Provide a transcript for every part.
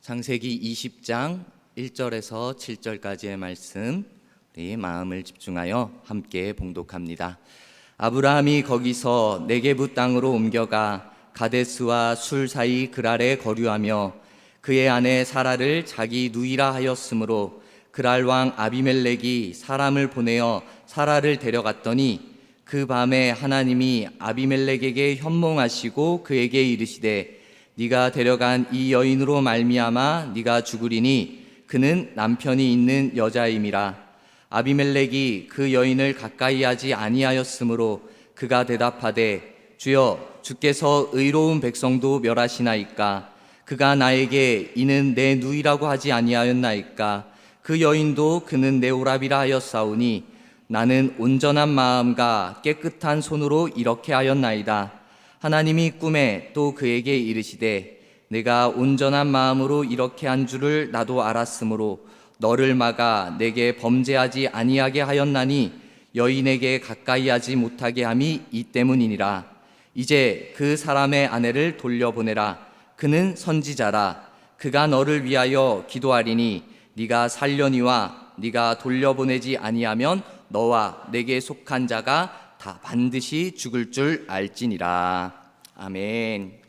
창세기 20장 1절에서 7절까지의 말씀, 우리 마음을 집중하여 함께 봉독합니다. 아브라함이 거기서 네게부 땅으로 옮겨가 가데스와 술 사이 그랄에 거류하며 그의 아내 사라를 자기 누이라 하였으므로 그랄 왕 아비멜렉이 사람을 보내어 사라를 데려갔더니 그 밤에 하나님이 아비멜렉에게 현몽하시고 그에게 이르시되 네가 데려간 이 여인으로 말미암아 네가 죽으리니 그는 남편이 있는 여자임이라. 아비멜렉이 그 여인을 가까이 하지 아니하였으므로 그가 대답하되 주여 주께서 의로운 백성도 멸하시나이까. 그가 나에게 이는 내 누이라고 하지 아니하였나이까. 그 여인도 그는 내 오라비라 하였사오니 나는 온전한 마음과 깨끗한 손으로 이렇게 하였나이다. 하나님이 꿈에 또 그에게 이르시되 내가 온전한 마음으로 이렇게 한 줄을 나도 알았으므로 너를 막아 내게 범죄하지 아니하게 하였나니 여인에게 가까이 하지 못하게 함이 이 때문이니라. 이제 그 사람의 아내를 돌려보내라. 그는 선지자라. 그가 너를 위하여 기도하리니 네가 살려니와 네가 돌려보내지 아니하면 너와 내게 속한 자가 다 반드시 죽을 줄 알지니라. 아멘.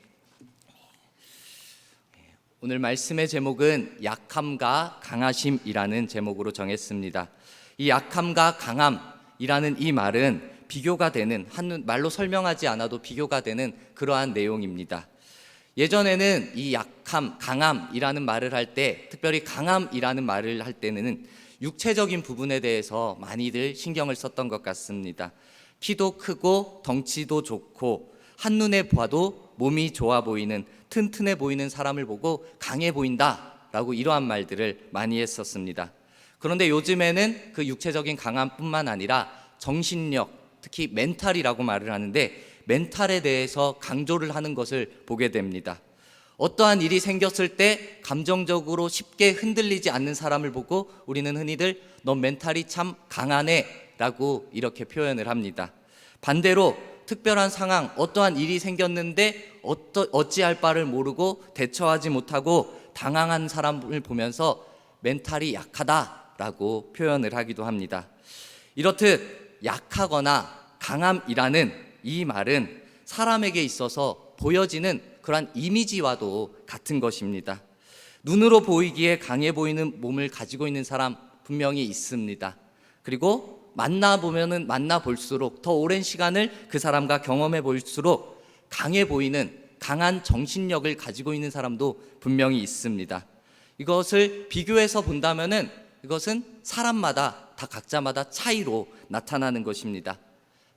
오늘 말씀의 제목은 약함과 강하심이라는 제목으로 정했습니다. 이 약함과 강함이라는 이 말은 비교가 되는, 말로 설명하지 않아도 비교가 되는 그러한 내용입니다. 예전에는 이 약함, 강함이라는 말을 할 때, 특별히 강함이라는 말을 할 때는 육체적인 부분에 대해서 많이들 신경을 썼던 것 같습니다. 키도 크고 덩치도 좋고 한눈에 봐도 몸이 좋아 보이는, 튼튼해 보이는 사람을 보고 강해 보인다라고 이러한 말들을 많이 했었습니다. 그런데 요즘에는 그 육체적인 강함뿐만 아니라 정신력, 특히 멘탈이라고 말을 하는데 멘탈에 대해서 강조를 하는 것을 보게 됩니다. 어떠한 일이 생겼을 때 감정적으로 쉽게 흔들리지 않는 사람을 보고 우리는 흔히들 너 멘탈이 참 강하네 라고 이렇게 표현을 합니다. 반대로 특별한 상황, 어떠한 일이 생겼는데 어찌할 바를 모르고 대처하지 못하고 당황한 사람을 보면서 멘탈이 약하다라고 표현을 하기도 합니다. 이렇듯 약하거나 강함이라는 이 말은 사람에게 있어서 보여지는 그러한 이미지와도 같은 것입니다. 눈으로 보이기에 강해 보이는 몸을 가지고 있는 사람 분명히 있습니다. 그리고 만나보면은 만나볼수록 더 오랜 시간을 그 사람과 경험해 볼수록 강해 보이는 강한 정신력을 가지고 있는 사람도 분명히 있습니다. 이것을 비교해서 본다면은 이것은 사람마다 다 각자마다 차이로 나타나는 것입니다.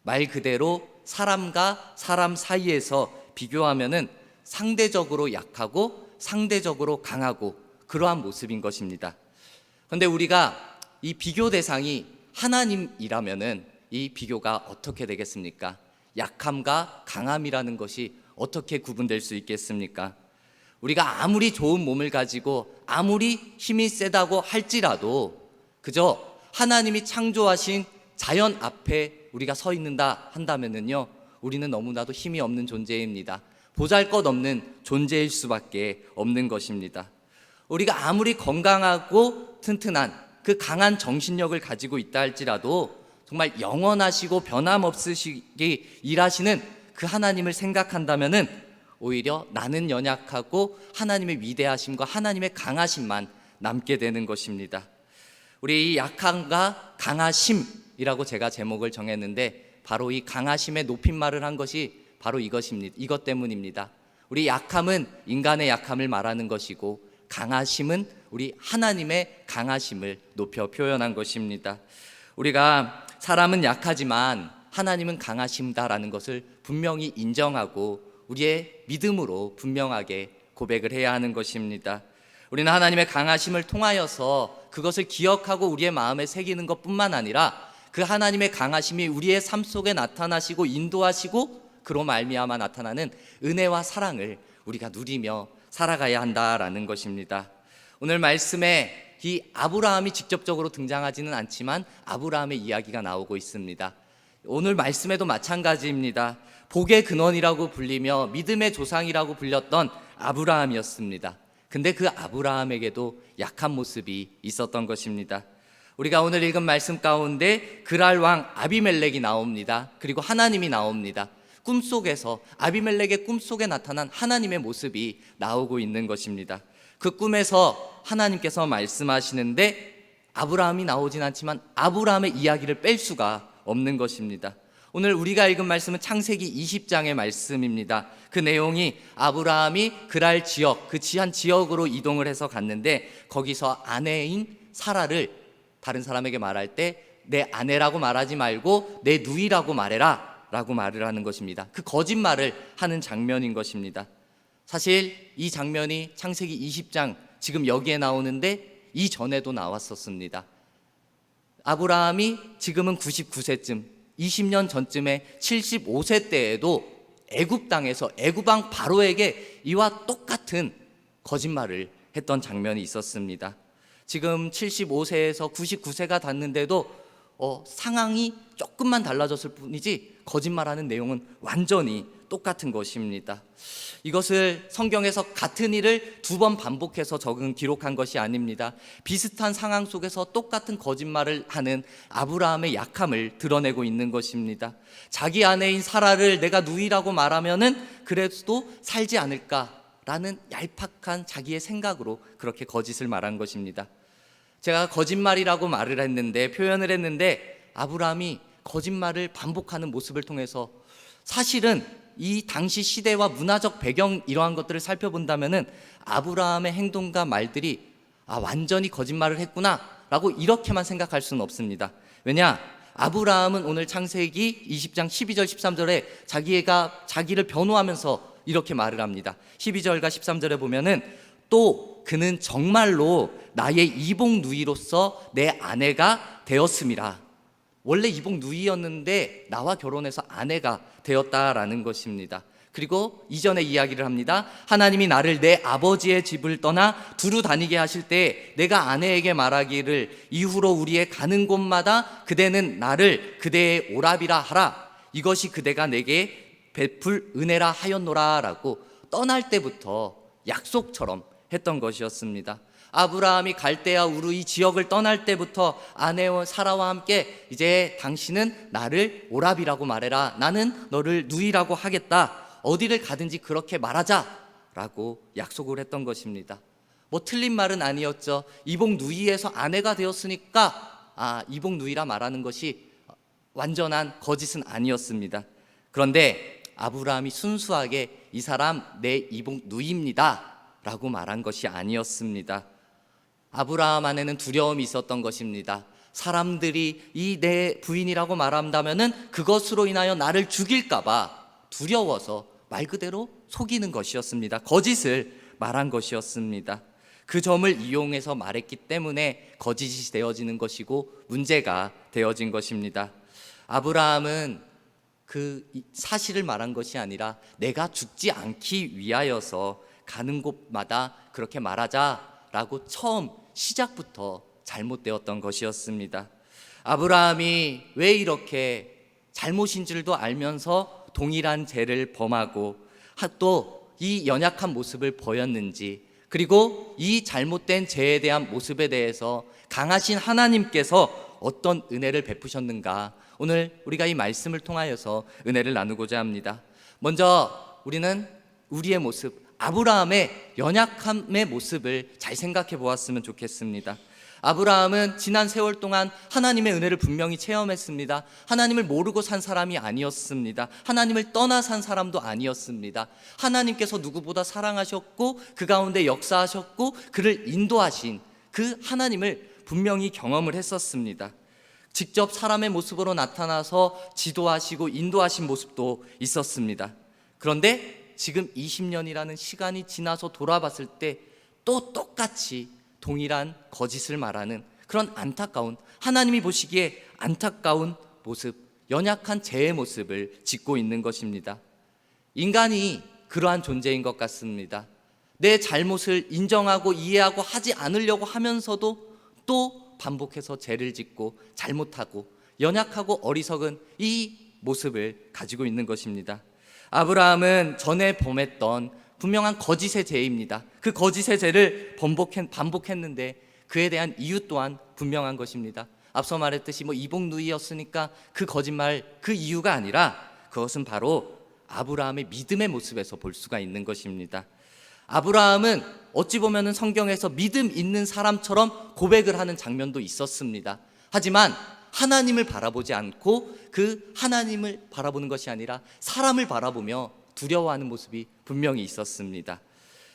말 그대로 사람과 사람 사이에서 비교하면은 상대적으로 약하고 상대적으로 강하고 그러한 모습인 것입니다. 그런데 우리가 이 비교 대상이 하나님이라면은 이 비교가 어떻게 되겠습니까? 약함과 강함이라는 것이 어떻게 구분될 수 있겠습니까? 우리가 아무리 좋은 몸을 가지고 아무리 힘이 세다고 할지라도 그저 하나님이 창조하신 자연 앞에 우리가 서 있는다 한다면은요, 우리는 너무나도 힘이 없는 존재입니다. 보잘것없는 존재일 수밖에 없는 것입니다. 우리가 아무리 건강하고 튼튼한 그 강한 정신력을 가지고 있다 할지라도 정말 영원하시고 변함없으시게 일하시는 그 하나님을 생각한다면은 오히려 나는 연약하고 하나님의 위대하심과 하나님의 강하심만 남게 되는 것입니다. 우리 이 약함과 강하심이라고 제가 제목을 정했는데 바로 이 강하심의 높임말을 한 것이 바로 이것입니다. 이것 때문입니다. 우리 약함은 인간의 약함을 말하는 것이고 강하심은 우리 하나님의 강하심을 높여 표현한 것입니다. 우리가 사람은 약하지만 하나님은 강하심다라는 것을 분명히 인정하고 우리의 믿음으로 분명하게 고백을 해야 하는 것입니다. 우리는 하나님의 강하심을 통하여서 그것을 기억하고 우리의 마음에 새기는 것뿐만 아니라 그 하나님의 강하심이 우리의 삶 속에 나타나시고 인도하시고 그로 말미암아 나타나는 은혜와 사랑을 우리가 누리며 살아가야 한다라는 것입니다. 오늘 말씀에 이 아브라함이 직접적으로 등장하지는 않지만 아브라함의 이야기가 나오고 있습니다. 오늘 말씀에도 마찬가지입니다. 복의 근원이라고 불리며 믿음의 조상이라고 불렸던 아브라함이었습니다. 근데 그 아브라함에게도 약한 모습이 있었던 것입니다. 우리가 오늘 읽은 말씀 가운데 그랄 왕 아비멜렉이 나옵니다. 그리고 하나님이 나옵니다. 꿈속에서 아비멜렉의 꿈속에 나타난 하나님의 모습이 나오고 있는 것입니다. 그 꿈에서 하나님께서 말씀하시는데 아브라함이 나오진 않지만 아브라함의 이야기를 뺄 수가 없는 것입니다. 오늘 우리가 읽은 말씀은 창세기 20장의 말씀입니다. 그 내용이 아브라함이 그랄 지역, 그 한 지역으로 이동을 해서 갔는데 거기서 아내인 사라를 다른 사람에게 말할 때 내 아내라고 말하지 말고 내 누이라고 말해라 라고 말을 하는 것입니다. 그 거짓말을 하는 장면인 것입니다. 사실 이 장면이 창세기 20장 지금 여기에 나오는데 이전에도 나왔었습니다. 아브라함이 지금은 99세쯤 20년 전쯤에 75세 때에도 애굽 땅에서 애굽 왕 바로에게 이와 똑같은 거짓말을 했던 장면이 있었습니다. 지금 75세에서 99세가 됐는데도 상황이 조금만 달라졌을 뿐이지 거짓말하는 내용은 완전히 똑같은 것입니다. 이것을 성경에서 같은 일을 2번 반복해서 기록한 것이 아닙니다. 비슷한 상황 속에서 똑같은 거짓말을 하는 아브라함의 약함을 드러내고 있는 것입니다. 자기 아내인 사라를 내가 누이라고 말하면은 그래도 살지 않을까라는 얄팍한 자기의 생각으로 그렇게 거짓을 말한 것입니다. 제가 거짓말이라고 표현을 했는데 아브라함이 거짓말을 반복하는 모습을 통해서 사실은 이 당시 시대와 문화적 배경 이러한 것들을 살펴본다면은 아브라함의 행동과 말들이 완전히 거짓말을 했구나 라고 이렇게만 생각할 수는 없습니다. 왜냐? 아브라함은 오늘 창세기 20장 12절 13절에 자기를 변호하면서 이렇게 말을 합니다. 12절과 13절에 보면은 또 그는 정말로 나의 이복 누이로서 내 아내가 되었음이라. 원래 이복 누이였는데 나와 결혼해서 아내가 되었다라는 것입니다. 그리고 이전에 이야기를 합니다. 하나님이 나를 내 아버지의 집을 떠나 두루 다니게 하실 때 내가 아내에게 말하기를 이후로 우리의 가는 곳마다 그대는 나를 그대의 오라비라 하라. 이것이 그대가 내게 베풀 은혜라 하였노라 라고 떠날 때부터 약속처럼 했던 것이었습니다. 아브라함이 갈대아 우르 이 지역을 떠날 때부터 아내와 사라와 함께 이제 당신은 나를 오라비라고 말해라. 나는 너를 누이라고 하겠다. 어디를 가든지 그렇게 말하자라고 약속을 했던 것입니다. 틀린 말은 아니었죠. 이복 누이에서 아내가 되었으니까 이복 누이라 말하는 것이 완전한 거짓은 아니었습니다. 그런데 아브라함이 순수하게 이 사람 내 이복 누이입니다 라고 말한 것이 아니었습니다. 아브라함 안에는 두려움이 있었던 것입니다. 사람들이 이 내 부인이라고 말한다면은 그것으로 인하여 나를 죽일까봐 두려워서 말 그대로 속이는 것이었습니다. 거짓을 말한 것이었습니다. 그 점을 이용해서 말했기 때문에 거짓이 되어지는 것이고 문제가 되어진 것입니다. 아브라함은 그 사실을 말한 것이 아니라 내가 죽지 않기 위하여서 가는 곳마다 그렇게 말하자라고 처음 시작부터 잘못되었던 것이었습니다. 아브라함이 왜 이렇게 잘못인 줄도 알면서 동일한 죄를 범하고 또 이 연약한 모습을 보였는지, 그리고 이 잘못된 죄에 대한 모습에 대해서 강하신 하나님께서 어떤 은혜를 베푸셨는가, 오늘 우리가 이 말씀을 통하여서 은혜를 나누고자 합니다. 먼저 우리는 우리의 모습, 아브라함의 연약함의 모습을 잘 생각해 보았으면 좋겠습니다. 아브라함은 지난 세월 동안 하나님의 은혜를 분명히 체험했습니다. 하나님을 모르고 산 사람이 아니었습니다. 하나님을 떠나 산 사람도 아니었습니다. 하나님께서 누구보다 사랑하셨고 그 가운데 역사하셨고 그를 인도하신 그 하나님을 분명히 경험을 했었습니다. 직접 사람의 모습으로 나타나서 지도하시고 인도하신 모습도 있었습니다. 그런데 지금 20년이라는 시간이 지나서 돌아봤을 때 또 똑같이 동일한 거짓을 말하는 그런 안타까운, 하나님이 보시기에 안타까운 모습, 연약한 죄의 모습을 짓고 있는 것입니다. 인간이 그러한 존재인 것 같습니다. 내 잘못을 인정하고 이해하고 하지 않으려고 하면서도 또 반복해서 죄를 짓고 잘못하고 연약하고 어리석은 이 모습을 가지고 있는 것입니다. 아브라함은 전에 범했던 분명한 거짓의 죄입니다. 그 거짓의 죄를 반복했는데 그에 대한 이유 또한 분명한 것입니다. 앞서 말했듯이 이복누이였으니까 그 거짓말, 그 이유가 아니라 그것은 바로 아브라함의 믿음의 모습에서 볼 수가 있는 것입니다. 아브라함은 어찌 보면 성경에서 믿음 있는 사람처럼 고백을 하는 장면도 있었습니다. 하지만 하나님을 바라보지 않고 그 하나님을 바라보는 것이 아니라 사람을 바라보며 두려워하는 모습이 분명히 있었습니다.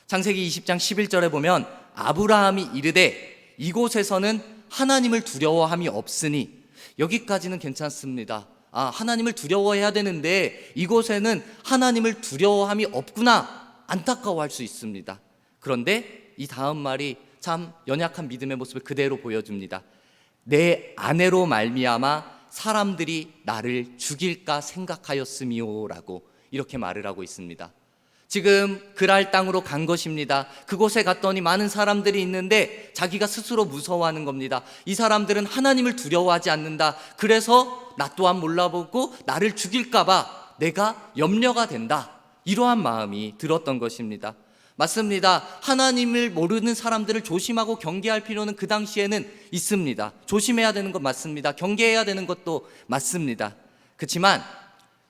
창세기 20장 11절에 보면 아브라함이 이르되 이곳에서는 하나님을 두려워함이 없으니, 여기까지는 괜찮습니다. 하나님을 두려워해야 되는데 이곳에는 하나님을 두려워함이 없구나, 안타까워할 수 있습니다. 그런데 이 다음 말이 참 연약한 믿음의 모습을 그대로 보여줍니다. 내 아내로 말미암아 사람들이 나를 죽일까 생각하였음이오라고 이렇게 말을 하고 있습니다. 지금 그랄 땅으로 간 것입니다. 그곳에 갔더니 많은 사람들이 있는데 자기가 스스로 무서워하는 겁니다. 이 사람들은 하나님을 두려워하지 않는다. 그래서 나 또한 몰라보고 나를 죽일까 봐 내가 염려가 된다. 이러한 마음이 들었던 것입니다. 맞습니다. 하나님을 모르는 사람들을 조심하고 경계할 필요는 그 당시에는 있습니다. 조심해야 되는 것 맞습니다. 경계해야 되는 것도 맞습니다. 그렇지만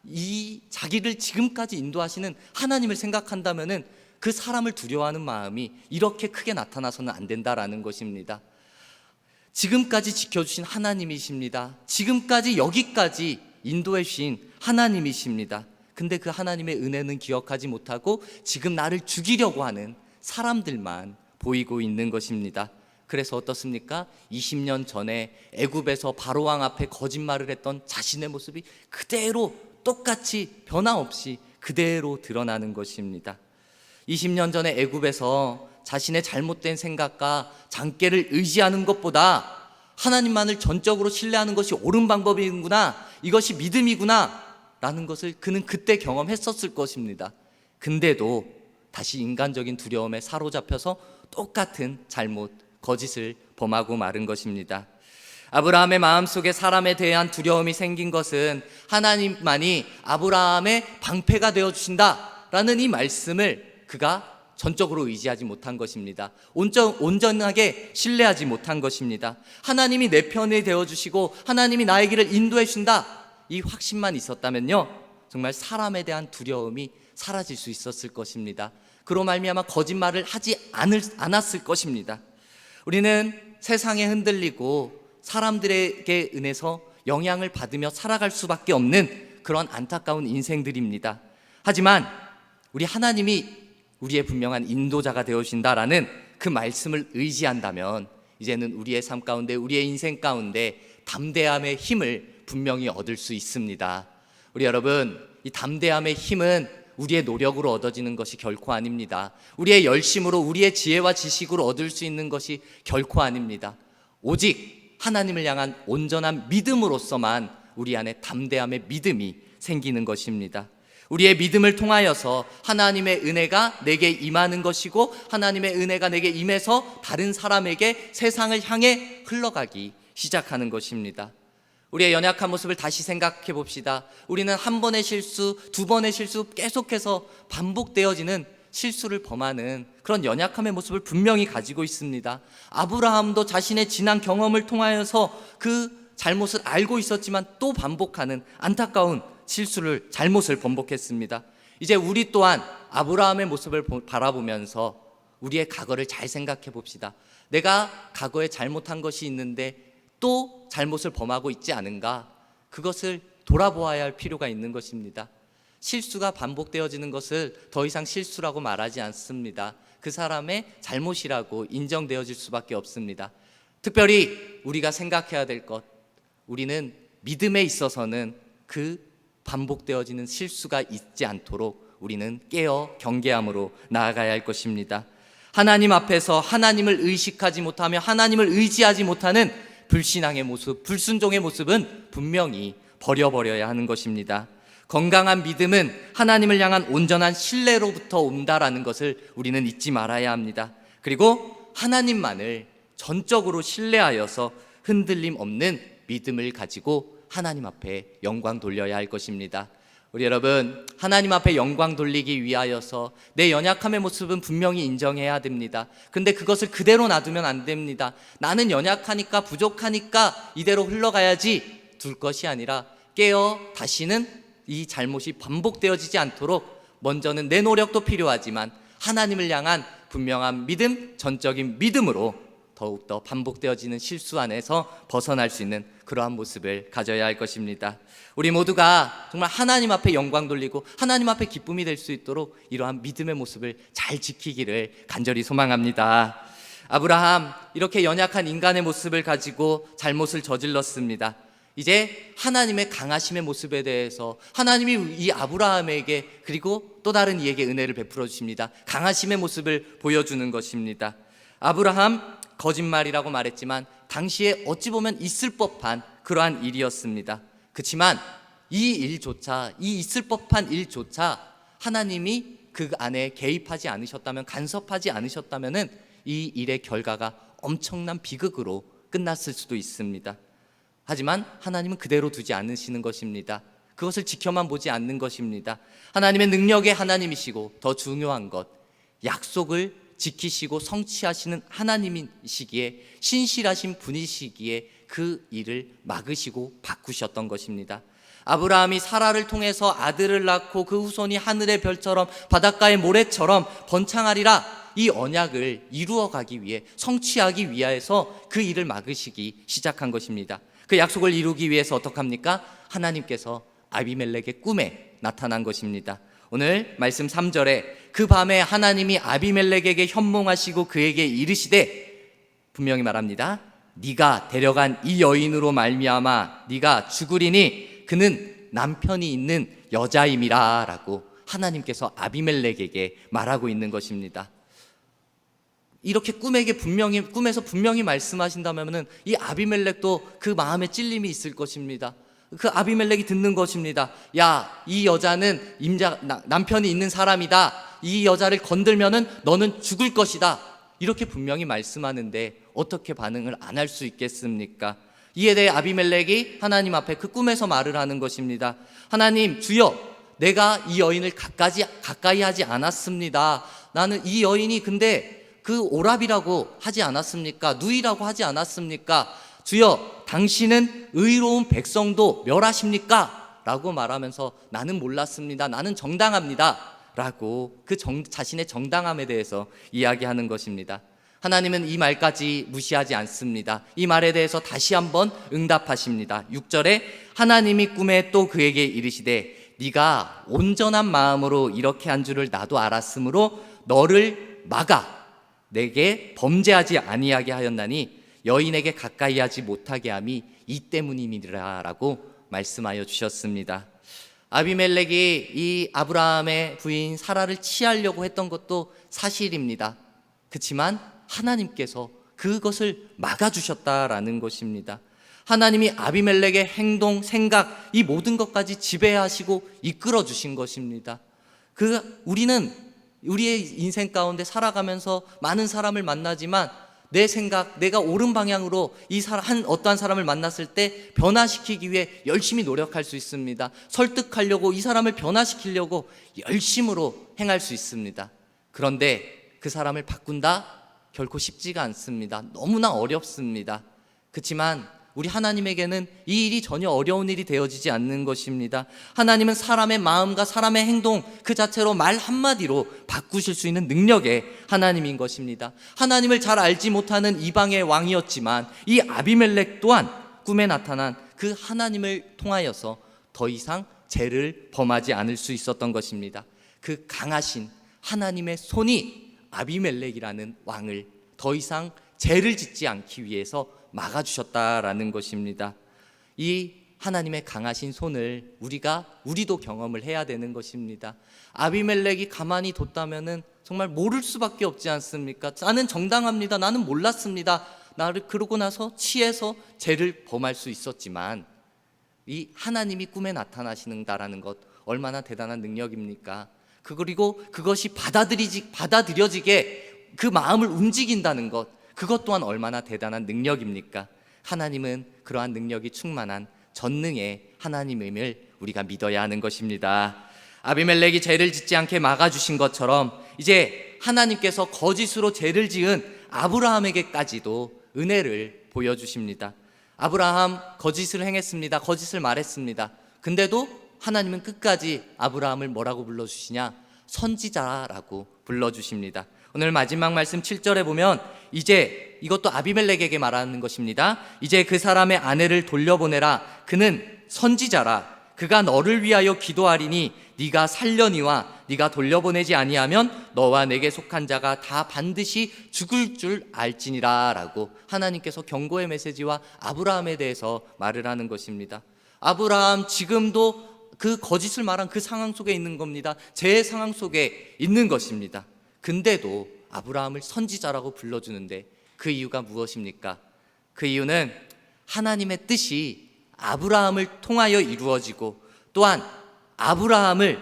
이 자기를 지금까지 인도하시는 하나님을 생각한다면은 그 사람을 두려워하는 마음이 이렇게 크게 나타나서는 안 된다라는 것입니다. 지금까지 지켜주신 하나님이십니다. 지금까지 여기까지 인도해 주신 하나님이십니다. 근데 그 하나님의 은혜는 기억하지 못하고 지금 나를 죽이려고 하는 사람들만 보이고 있는 것입니다. 그래서 어떻습니까? 20년 전에 애굽에서 바로왕 앞에 거짓말을 했던 자신의 모습이 그대로 똑같이 변화없이 그대로 드러나는 것입니다. 20년 전에 애굽에서 자신의 잘못된 생각과 장깨를 의지하는 것보다 하나님만을 전적으로 신뢰하는 것이 옳은 방법이구나, 이것이 믿음이구나 라는 것을 그는 그때 경험했었을 것입니다. 근데도 다시 인간적인 두려움에 사로잡혀서 똑같은 잘못, 거짓을 범하고 마른 것입니다. 아브라함의 마음속에 사람에 대한 두려움이 생긴 것은 하나님만이 아브라함의 방패가 되어주신다라는 이 말씀을 그가 전적으로 의지하지 못한 것입니다. 온전하게 신뢰하지 못한 것입니다. 하나님이 내 편이 되어주시고 하나님이 나의 길을 인도해 준다, 이 확신만 있었다면요, 정말 사람에 대한 두려움이 사라질 수 있었을 것입니다. 그로 말미암아 거짓말을 하지 않았을 것입니다. 우리는 세상에 흔들리고 사람들에게 은해서 영향을 받으며 살아갈 수밖에 없는 그런 안타까운 인생들입니다. 하지만 우리 하나님이 우리의 분명한 인도자가 되어주신다라는 그 말씀을 의지한다면 이제는 우리의 삶 가운데, 우리의 인생 가운데 담대함의 힘을 분명히 얻을 수 있습니다. 우리 여러분, 이 담대함의 힘은 우리의 노력으로 얻어지는 것이 결코 아닙니다. 우리의 열심으로, 우리의 지혜와 지식으로 얻을 수 있는 것이 결코 아닙니다. 오직 하나님을 향한 온전한 믿음으로서만 우리 안에 담대함의 믿음이 생기는 것입니다. 우리의 믿음을 통하여서 하나님의 은혜가 내게 임하는 것이고 하나님의 은혜가 내게 임해서 다른 사람에게 세상을 향해 흘러가기 시작하는 것입니다. 우리의 연약한 모습을 다시 생각해 봅시다. 우리는 한 번의 실수, 두 번의 실수, 계속해서 반복되어지는 실수를 범하는 그런 연약함의 모습을 분명히 가지고 있습니다. 아브라함도 자신의 지난 경험을 통하여서 그 잘못을 알고 있었지만 또 반복하는 안타까운 실수를, 잘못을 반복했습니다. 이제 우리 또한 아브라함의 모습을 바라보면서 우리의 과거를 잘 생각해 봅시다. 내가 과거에 잘못한 것이 있는데 또 잘못을 범하고 있지 않은가? 그것을 돌아보아야 할 필요가 있는 것입니다. 실수가 반복되어지는 것을 더 이상 실수라고 말하지 않습니다. 그 사람의 잘못이라고 인정되어질 수밖에 없습니다. 특별히 우리가 생각해야 될 것, 우리는 믿음에 있어서는 그 반복되어지는 실수가 있지 않도록 우리는 깨어 경계함으로 나아가야 할 것입니다. 하나님 앞에서 하나님을 의식하지 못하며 하나님을 의지하지 못하는 불신앙의 모습, 불순종의 모습은 분명히 버려버려야 하는 것입니다. 건강한 믿음은 하나님을 향한 온전한 신뢰로부터 온다라는 것을 우리는 잊지 말아야 합니다. 그리고 하나님만을 전적으로 신뢰하여서 흔들림 없는 믿음을 가지고 하나님 앞에 영광 돌려야 할 것입니다. 우리 여러분, 하나님 앞에 영광 돌리기 위하여서 내 연약함의 모습은 분명히 인정해야 됩니다. 근데 그것을 그대로 놔두면 안 됩니다. 나는 연약하니까, 부족하니까 이대로 흘러가야지 둘 것이 아니라 깨어 다시는 이 잘못이 반복되어지지 않도록 먼저는 내 노력도 필요하지만 하나님을 향한 분명한 믿음, 전적인 믿음으로 더욱더 반복되어지는 실수 안에서 벗어날 수 있는 그러한 모습을 가져야 할 것입니다. 우리 모두가 정말 하나님 앞에 영광 돌리고 하나님 앞에 기쁨이 될 수 있도록 이러한 믿음의 모습을 잘 지키기를 간절히 소망합니다. 아브라함, 이렇게 연약한 인간의 모습을 가지고 잘못을 저질렀습니다. 이제 하나님의 강하심의 모습에 대해서 하나님이 이 아브라함에게 그리고 또 다른 이에게 은혜를 베풀어 주십니다. 강하심의 모습을 보여주는 것입니다. 아브라함, 거짓말이라고 말했지만 당시에 어찌 보면 있을 법한 그러한 일이었습니다. 그렇지만 이 일조차, 이 있을 법한 일조차 하나님이 그 안에 개입하지 않으셨다면, 간섭하지 않으셨다면 이 일의 결과가 엄청난 비극으로 끝났을 수도 있습니다. 하지만 하나님은 그대로 두지 않으시는 것입니다. 그것을 지켜만 보지 않는 것입니다. 하나님의 능력의 하나님이시고 더 중요한 것, 약속을 지키시고 성취하시는 하나님이시기에, 신실하신 분이시기에 그 일을 막으시고 바꾸셨던 것입니다. 아브라함이 사라를 통해서 아들을 낳고 그 후손이 하늘의 별처럼 바닷가의 모래처럼 번창하리라, 이 언약을 이루어가기 위해, 성취하기 위하여서 그 일을 막으시기 시작한 것입니다. 그 약속을 이루기 위해서 어떡합니까? 하나님께서 아비멜렉의 꿈에 나타난 것입니다. 오늘 말씀 3절에 그 밤에 하나님이 아비멜렉에게 현몽하시고 그에게 이르시되, 분명히 말합니다. 네가 데려간 이 여인으로 말미암아 네가 죽으리니 그는 남편이 있는 여자임이라 라고 하나님께서 아비멜렉에게 말하고 있는 것입니다. 이렇게 꿈에서 분명히 말씀하신다면 이 아비멜렉도 그 마음에 찔림이 있을 것입니다. 그 아비멜렉이 듣는 것입니다. 야, 이 여자는 남편이 있는 사람이다. 이 여자를 건들면은 너는 죽을 것이다. 이렇게 분명히 말씀하는데 어떻게 반응을 안 할 수 있겠습니까? 이에 대해 아비멜렉이 하나님 앞에 그 꿈에서 말을 하는 것입니다. 하나님, 주여, 내가 이 여인을 가까이 하지 않았습니다. 나는 이 여인이 근데 그 오랍이라고 하지 않았습니까? 누이라고 하지 않았습니까? 주여, 당신은 의로운 백성도 멸하십니까? 라고 말하면서 나는 몰랐습니다. 나는 정당합니다. 라고 그 자신의 정당함에 대해서 이야기하는 것입니다. 하나님은 이 말까지 무시하지 않습니다. 이 말에 대해서 다시 한번 응답하십니다. 6절에 하나님이 꿈에 또 그에게 이르시되 네가 온전한 마음으로 이렇게 한 줄을 나도 알았으므로 너를 막아 내게 범죄하지 아니하게 하였나니 여인에게 가까이 하지 못하게 함이 이 때문임이라 라고 말씀하여 주셨습니다. 아비멜렉이 이 아브라함의 부인 사라를 취하려고 했던 것도 사실입니다. 그렇지만 하나님께서 그것을 막아주셨다라는 것입니다. 하나님이 아비멜렉의 행동, 생각, 이 모든 것까지 지배하시고 이끌어 주신 것입니다. 우리는 우리의 인생 가운데 살아가면서 많은 사람을 만나지만 내 생각, 내가 옳은 방향으로 어떠한 사람을 만났을 때 변화시키기 위해 열심히 노력할 수 있습니다. 설득하려고, 이 사람을 변화시키려고 열심으로 행할 수 있습니다. 그런데 그 사람을 바꾼다? 결코 쉽지가 않습니다. 너무나 어렵습니다. 그렇지만 우리 하나님에게는 이 일이 전혀 어려운 일이 되어지지 않는 것입니다. 하나님은 사람의 마음과 사람의 행동 그 자체로 말 한마디로 바꾸실 수 있는 능력의 하나님인 것입니다. 하나님을 잘 알지 못하는 이방의 왕이었지만 이 아비멜렉 또한 꿈에 나타난 그 하나님을 통하여서 더 이상 죄를 범하지 않을 수 있었던 것입니다. 그 강하신 하나님의 손이 아비멜렉이라는 왕을 더 이상 죄를 짓지 않기 위해서 막아주셨다라는 것입니다. 이 하나님의 강하신 손을 우리도 경험을 해야 되는 것입니다. 아비멜렉이 가만히 뒀다면은 정말 모를 수밖에 없지 않습니까? 나는 정당합니다. 나는 몰랐습니다. 나를 그러고 나서 취해서 죄를 범할 수 있었지만 이 하나님이 꿈에 나타나시는다라는 것 얼마나 대단한 능력입니까? 그리고 그것이 받아들여지게 그 마음을 움직인다는 것, 그것 또한 얼마나 대단한 능력입니까? 하나님은 그러한 능력이 충만한 전능의 하나님임을 우리가 믿어야 하는 것입니다. 아비멜렉이 죄를 짓지 않게 막아주신 것처럼 이제 하나님께서 거짓으로 죄를 지은 아브라함에게까지도 은혜를 보여주십니다. 아브라함 거짓을 행했습니다. 거짓을 말했습니다. 근데도 하나님은 끝까지 아브라함을 뭐라고 불러주시냐? 선지자라고 불러주십니다. 오늘 마지막 말씀 7절에 보면 이제 이것도 아비멜렉에게 말하는 것입니다. 이제 그 사람의 아내를 돌려보내라. 그는 선지자라. 그가 너를 위하여 기도하리니 네가 살려니와 네가 돌려보내지 아니하면 너와 내게 속한 자가 다 반드시 죽을 줄 알지니라 라고 하나님께서 경고의 메시지와 아브라함에 대해서 말을 하는 것입니다. 아브라함 지금도 그 거짓을 말한 그 상황 속에 있는 겁니다. 제 상황 속에 있는 것입니다. 근데도 아브라함을 선지자라고 불러주는데 그 이유가 무엇입니까? 그 이유는 하나님의 뜻이 아브라함을 통하여 이루어지고 또한 아브라함은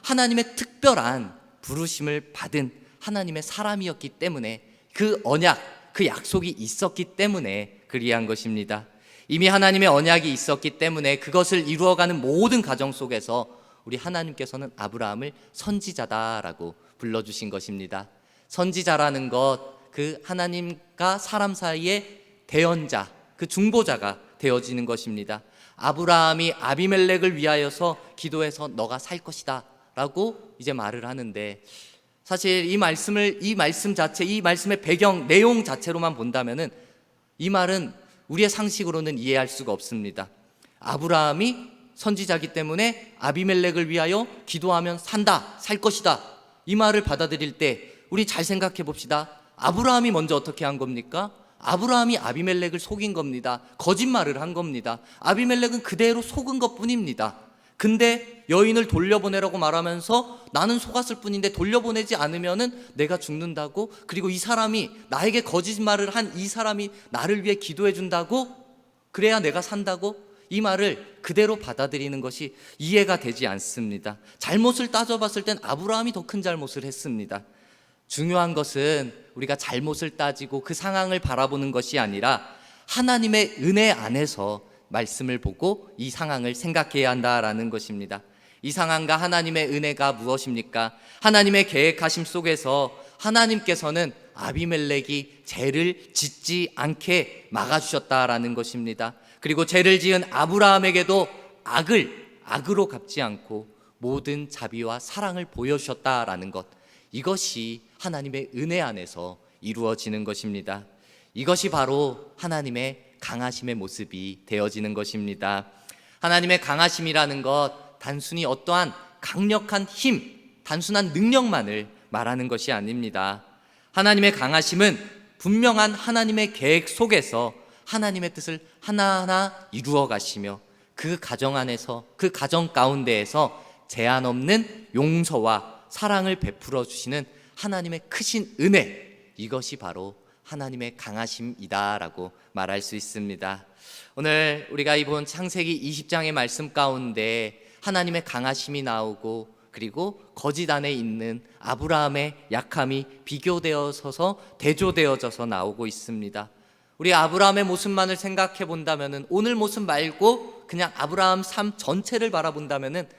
하나님의 특별한 부르심을 받은 하나님의 사람이었기 때문에 그 언약, 그 약속이 있었기 때문에 그리한 것입니다. 이미 하나님의 언약이 있었기 때문에 그것을 이루어가는 모든 과정 속에서 우리 하나님께서는 아브라함을 선지자다라고 불러주신 것입니다. 선지자라는 것, 그 하나님과 사람 사이의 대언자, 그 중보자가 되어지는 것입니다. 아브라함이 아비멜렉을 위하여서 기도해서 너가 살 것이다 라고 이제 말을 하는데, 사실 이 말씀 자체, 이 말씀의 배경 내용 자체로만 본다면은 이 말은 우리의 상식으로는 이해할 수가 없습니다. 아브라함이 선지자기 때문에 아비멜렉을 위하여 기도하면 산다, 살 것이다, 이 말을 받아들일 때 우리 잘 생각해 봅시다. 아브라함이 먼저 어떻게 한 겁니까? 아브라함이 아비멜렉을 속인 겁니다. 거짓말을 한 겁니다. 아비멜렉은 그대로 속은 것뿐입니다. 근데 여인을 돌려보내라고 말하면서 나는 속았을 뿐인데 돌려보내지 않으면은 내가 죽는다고, 그리고 이 사람이 나에게 거짓말을 한 이 사람이 나를 위해 기도해 준다고, 그래야 내가 산다고, 이 말을 그대로 받아들이는 것이 이해가 되지 않습니다. 잘못을 따져봤을 땐 아브라함이 더 큰 잘못을 했습니다. 중요한 것은 우리가 잘못을 따지고 그 상황을 바라보는 것이 아니라 하나님의 은혜 안에서 말씀을 보고 이 상황을 생각해야 한다라는 것입니다. 이 상황과 하나님의 은혜가 무엇입니까? 하나님의 계획하심 속에서 하나님께서는 아비멜렉이 죄를 짓지 않게 막아주셨다라는 것입니다. 그리고 죄를 지은 아브라함에게도 악으로 갚지 않고 모든 자비와 사랑을 보여주셨다라는 것, 이것이 하나님의 은혜 안에서 이루어지는 것입니다. 이것이 바로 하나님의 강하심의 모습이 되어지는 것입니다. 하나님의 강하심이라는 것, 단순히 어떠한 강력한 힘, 단순한 능력만을 말하는 것이 아닙니다. 하나님의 강하심은 분명한 하나님의 계획 속에서 하나님의 뜻을 하나하나 이루어 가시며 그 가정 안에서, 그 가정 가운데에서 제한 없는 용서와 사랑을 베풀어 주시는 하나님의 크신 은혜, 이것이 바로 하나님의 강하심이다라고 말할 수 있습니다. 오늘 우리가 이번 창세기 20장의 말씀 가운데 하나님의 강하심이 나오고, 그리고 거짓 안에 있는 아브라함의 약함이 비교되어서 대조되어져서 나오고 있습니다. 우리 아브라함의 모습만을 생각해 본다면은, 오늘 모습 말고 그냥 아브라함 삶 전체를 바라본다면은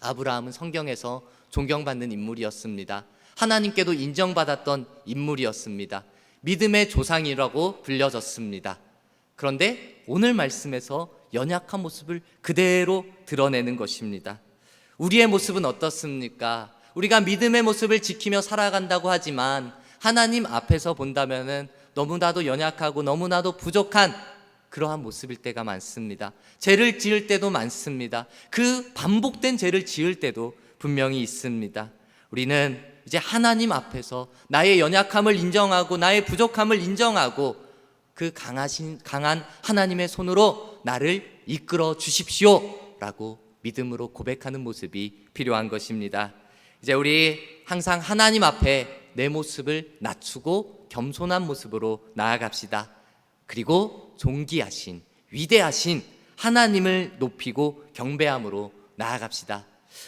아브라함은 성경에서 존경받는 인물이었습니다. 하나님께도 인정받았던 인물이었습니다. 믿음의 조상이라고 불려졌습니다. 그런데 오늘 말씀에서 연약한 모습을 그대로 드러내는 것입니다. 우리의 모습은 어떻습니까? 우리가 믿음의 모습을 지키며 살아간다고 하지만 하나님 앞에서 본다면은 너무나도 연약하고 너무나도 부족한 그러한 모습일 때가 많습니다. 죄를 지을 때도 많습니다. 그 반복된 죄를 지을 때도 분명히 있습니다. 우리는 이제 하나님 앞에서 나의 연약함을 인정하고 나의 부족함을 인정하고 그 강한 하나님의 손으로 나를 이끌어 주십시오 라고 믿음으로 고백하는 모습이 필요한 것입니다. 이제 우리 항상 하나님 앞에 내 모습을 낮추고 겸손한 모습으로 나아갑시다. 그리고 존귀하신, 위대하신 하나님을 높이고 경배함으로 나아갑시다.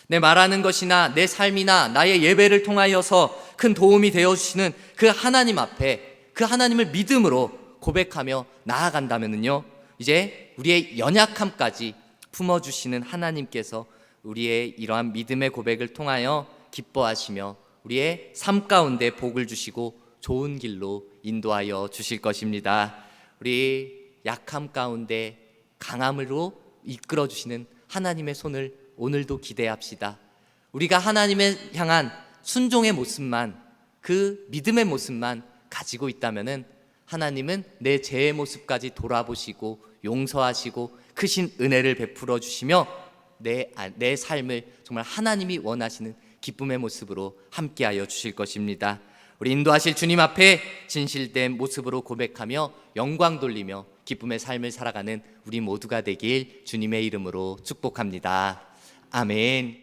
내 말하는 것이나 내 삶이나 나의 예배를 통하여서 큰 도움이 되어주시는 그 하나님 앞에 그 하나님을 믿음으로 고백하며 나아간다면요, 이제 우리의 연약함까지 품어주시는 하나님께서 우리의 이러한 믿음의 고백을 통하여 기뻐하시며 우리의 삶 가운데 복을 주시고 좋은 길로 인도하여 주실 것입니다. 우리 약함 가운데 강함으로 이끌어 주시는 하나님의 손을 오늘도 기대합시다. 우리가 하나님을 향한 순종의 모습만, 그 믿음의 모습만 가지고 있다면은 하나님은 내 죄의 모습까지 돌아보시고 용서하시고 크신 은혜를 베풀어 주시며 내 삶을 정말 하나님이 원하시는 기쁨의 모습으로 함께하여 주실 것입니다. 우리 인도하실 주님 앞에 진실된 모습으로 고백하며 영광 돌리며 기쁨의 삶을 살아가는 우리 모두가 되길 주님의 이름으로 축복합니다. 아멘.